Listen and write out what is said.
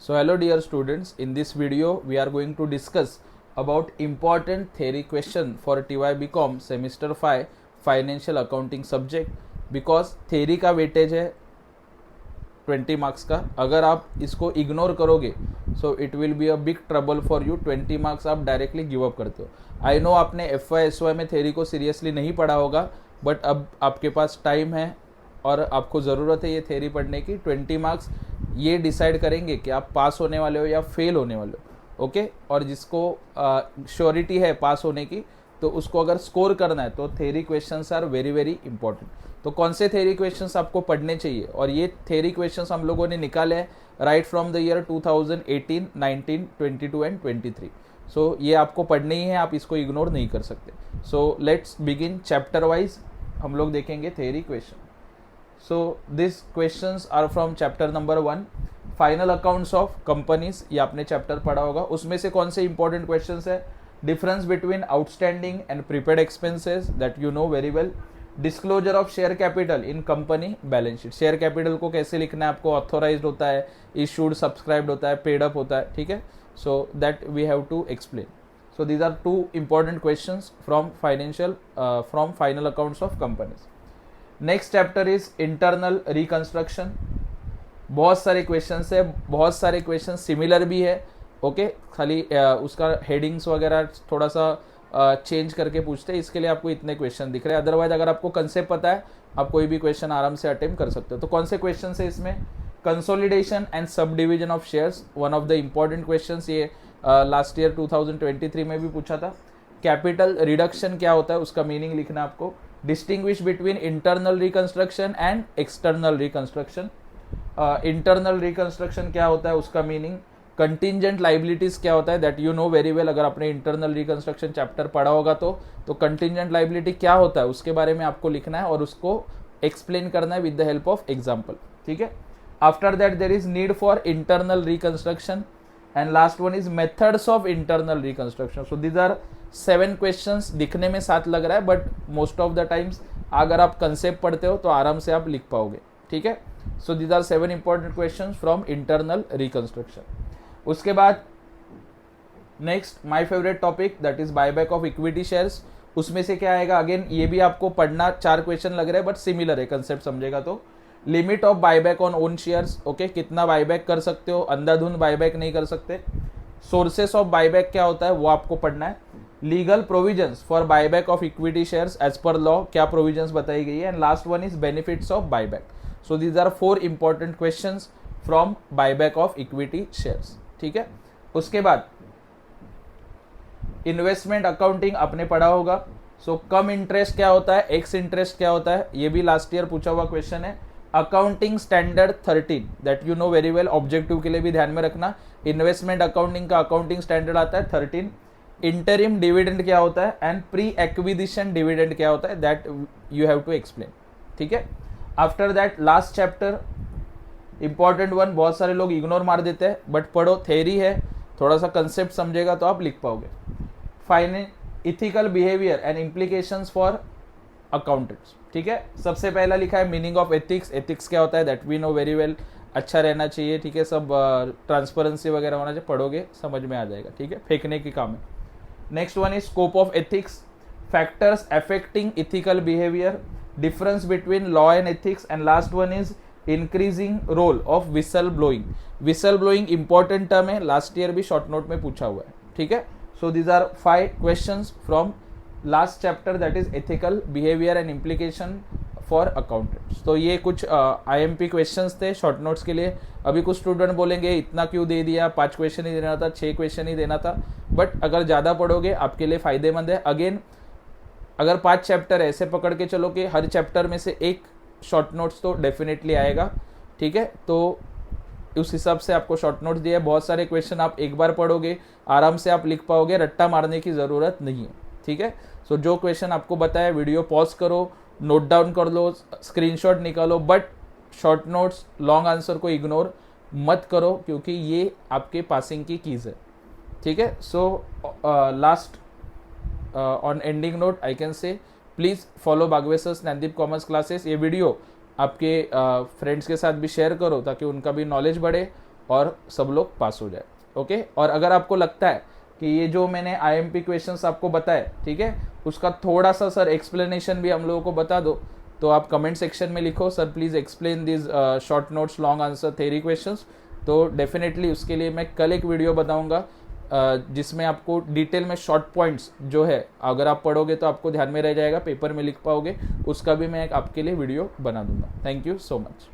So hello dear students, in this video we are going to discuss about important theory question for TY BCom semester 5 financial accounting subject. Because theory का weightage है 20 marks का. अगर आप इसको ignore करोगे so it will be a big trouble for you. 20 marks आप directly give up करते हो. आई नो आपने FY में थेरी को सीरियसली नहीं पढ़ा होगा, बट अब आपके पास टाइम है और आपको ज़रूरत है ये थेरी पढ़ने की. 20 मार्क्स ये डिसाइड करेंगे कि आप पास होने वाले हो या फेल होने वाले हो. ओके और जिसको श्योरिटी है पास होने की, तो उसको अगर स्कोर करना है तो theory questions are very very important. तो कौन से थेरी क्वेश्चंस आपको पढ़ने चाहिए, और ये थेरी क्वेश्चंस हम लोगों ने निकाले हैं right from the year 2018, 19, 22 and 23. सो ये आपको पढ़ने ही है, आप इसको इग्नोर नहीं कर सकते. So let's begin chapter wise. हम लोग देखेंगे theory question. So this questions are from chapter number 1 final accounts of companies. ये आपने चैप्टर पढ़ा होगा. उसमें से कौन से इंपॉर्टेंट क्वेश्चंस है? Difference between outstanding and prepaid expenses that you know very well. Disclosure of share capital in company balance sheet. Share capital को कैसे लिखना है आपको? ऑथोराइज्ड होता है, इशूड, सब्सक्राइब्ड होता है, पेड अप होता है. ठीक है, so that we have to explain. So these are two important questions from from final accounts of companies. Next chapter is internal reconstruction. बहुत सारे क्वेश्चंस है, बहुत सारे क्वेश्चन सिमिलर भी है. ओके खाली उसका हेडिंग्स वगैरह थोड़ा सा चेंज करके पूछते हैं, इसके लिए आपको इतने क्वेश्चन दिख रहे हैं. अदरवाइज अगर आपको कंसेप्ट पता है आप कोई भी क्वेश्चन आराम से अटेम्प्ट कर सकते हो. तो कौन से क्वेश्चन है इसमें? Consolidation and sub division of shares, one of the important question. ये लास्ट ईयर 2023 में भी पूछा था. कैपिटल रिडक्शन क्या होता है उसका मीनिंग लिखना आपको. Distinguish between internal reconstruction and external reconstruction. Internal reconstruction क्या होता है उसका मीनिंग. कंटिंजेंट लाइबिलिटीज क्या होता है that you know very well. अगर आपने इंटरनल रिकंस्ट्रक्शन चैप्टर पढ़ा होगा तो कंटिंजेंट लाइबिलिटी क्या होता है उसके बारे में आपको लिखना है और उसको एक्सप्लेन करना है with the help of example. ठीक है. After that there is need for internal reconstruction and last one is methods of internal reconstruction. So these are 7 questions. दिखने में 7 लग रहा है, but most of the times अगर आप कंसेप्ट पढ़ते हो तो आराम से आप लिख पाओगे. ठीक है. So these are 7 important questions from internal reconstruction. उसके बाद next my favourite topic that is buyback of equity shares. उसमें से क्या आएगा? अगेन ये भी आपको पढ़ना 4 क्वेश्चन लग रहे हैं बट सिमिलर है, कंसेप्ट समझेगा तो. Limit of buyback on own shares. Okay कितना बायबैक कर सकते हो, अंधाधुंध बायबैक नहीं कर सकते. सोर्सेस ऑफ बायबैक क्या होता है वो आपको पढ़ना है. Legal provisions for buyback of equity shares as per law, क्या प्रोविजंस बताई गई है. And last one is benefits of buyback. So these are 4 important questions from buyback of equity shares. ठीक है. उसके बाद इन्वेस्टमेंट अकाउंटिंग आपने पढ़ा होगा. सो कम इंटरेस्ट क्या होता है, एक्स इंटरेस्ट क्या होता है, ये भी लास्ट ईयर पूछा हुआ क्वेश्चन है. Accounting standard 13 that you know very well. Objective के लिए भी ध्यान में रखना. इन्वेस्टमेंट अकाउंटिंग का अकाउंटिंग स्टैंडर्ड आता है 13. इंटरिम डिविडेंड क्या होता है एंड प्री एक्विजिशन डिविडेंड क्या होता है that you have to explain. ठीक है. After that last chapter important one. बहुत सारे लोग इग्नोर मार देते हैं बट पढ़ो, थेरी है, थोड़ा सा कंसेप्ट समझेगा तो आप लिख पाओगे. Ethical behaviour and implications for accountants. ठीक है. सबसे पहला लिखा है मीनिंग ऑफ एथिक्स. एथिक्स क्या होता है that we know very well. अच्छा रहना चाहिए. ठीक है. सब ट्रांसपेरेंसी वगैरह होना चाहिए. पढ़ोगे समझ में आ जाएगा. ठीक है. फेंकने की काम है. Next one is scope of ethics. Factors affecting ethical behaviour. Difference between law and ethics. And last one is increasing role of whistle blowing. Whistle blowing important term है, लास्ट ईयर भी शॉर्ट नोट में पूछा हुआ है. ठीक है. So these are 5 questions from last chapter that is ethical behaviour and implication for accountants. तो ये कुछ IMP क्वेश्चंस थे शॉर्ट नोट्स के लिए. अभी कुछ स्टूडेंट बोलेंगे इतना क्यों दे दिया, 5 क्वेश्चन ही देना था, 6 क्वेश्चन ही देना था. बट अगर ज़्यादा पढ़ोगे आपके लिए फ़ायदेमंद है. अगेन अगर 5 चैप्टर ऐसे पकड़ के चलो कि हर चैप्टर में से एक शॉर्ट नोट्स तो डेफिनेटली आएगा. ठीक है. तो उस हिसाब से आपको शॉर्ट नोट्स दिया है. बहुत सारे क्वेश्चन आप एक बार पढ़ोगे आराम से आप लिख पाओगे, रट्टा मारने की ज़रूरत नहीं है. ठीक है. सो जो क्वेश्चन आपको बताया वीडियो पॉज करो, नोट डाउन कर लो, स्क्रीनशॉट निकालो, but short notes long answer को इग्नोर मत करो क्योंकि ये आपके पासिंग की कीज़ है. ठीक है. So last on ending note I can say please follow Bagwe sir स्नैपदीप कॉमर्स क्लासेस. ये वीडियो आपके फ्रेंड्स के साथ भी शेयर करो ताकि उनका भी नॉलेज बढ़े और सब लोग पास हो जाए। ओके, और अगर आपको लगता है कि ये जो मैंने IMP क्वेश्चंस आपको बताए, ठीक है, उसका थोड़ा सा सर एक्सप्लेनेशन भी हम लोगों को बता दो, तो आप कमेंट सेक्शन में लिखो sir please explain this short notes long answer theory questions. तो डेफिनेटली उसके लिए मैं कल एक वीडियो बताऊंगा जिसमें आपको डिटेल में शॉर्ट पॉइंट्स जो है अगर आप पढ़ोगे तो आपको ध्यान में रह जाएगा, पेपर में लिख पाओगे, उसका भी मैं एक आपके लिए वीडियो बना दूंगा। Thank you so much.